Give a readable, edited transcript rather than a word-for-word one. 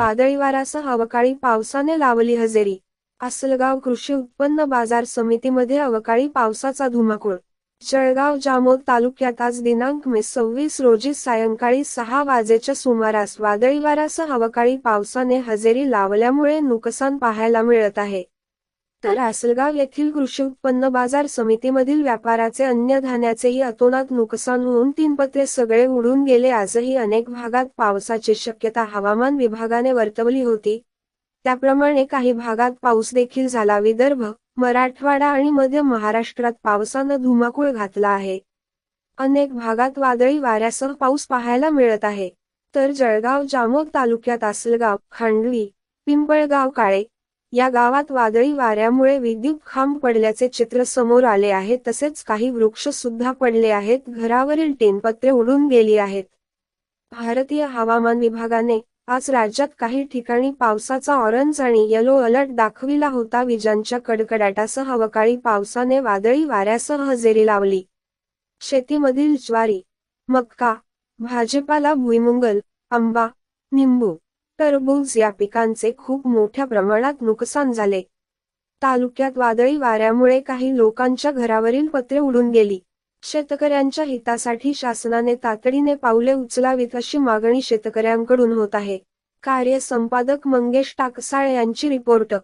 वादळी वाऱ्यासह अवकाळी पावसाने लावली हजेरी. आसलगाव कृषी उत्पन्न बाजार समितीमध्ये अवकाळी पावसाचा धुमाकूळ. जळगाव जामोद तालुक्यात आज दिनांक मे 26 रोजी सायंकाळी 6 वाजेच्या सुमारास वादळी वाऱ्यासह अवकाळी पावसाने हजेरी लावल्यामुळे नुकसान पाहायला मिळत आहे. तर आसलगाव येथील कृषी उत्पन्न बाजार समितीमधील व्यापाराचे अन्य धान्याचेही अतोनात नुकसान होऊन 3 पत्रे सगळे उडून गेले. आजही अनेक भागात पावसाची शक्यता हवामान विभागाने वर्तवली होती. त्याप्रमाणे काही भागात पाऊस देखील झाला. विदर्भ, मराठवाडा आणि मध्य महाराष्ट्रात पावसानं धुमाकूळ घातला आहे. अनेक भागात वादळी वाऱ्यासह पाऊस पाहायला मिळत आहे. तर जळगाव जामोद तालुक्यात आसलगाव, खांडवी, पिंपळगाव काळे या गावात वादळी वाऱ्यामुळे विद्युत खांब पडल्याचे चित्र समोर आले आहे. तसेच काही वृक्ष सुद्धा पडले आहेत. घरावरील टेनपत्रे उडून गेली आहेत. भारतीय हवामान विभागाने आज राज्यात काही ठिकाणी पावसाचा ऑरेंज आणि येलो अलर्ट दाखविला होता. विजांच्या कडकडाटासह अवकाळी पावसाने वादळी वाऱ्यासह हजेरी लावली. शेतीमधील ज्वारी, मका, भाजीपाला, भुईमुंग, आंबा, निंबू, टरबूज या पिकांचे खूप मोठ्या प्रमाणात नुकसान झाले. तालुक्यात वादळी वाऱ्यामुळे काही लोकांच्या घरावरील पत्रे उडून गेली. शेतकऱ्यांच्या हितासाठी शासनाने तातडीने पावले उचलावीत अशी मागणी शेतकऱ्यांकडून होत आहे. कार्य संपादक मंगेश टाकसाळे यांची रिपोर्ट.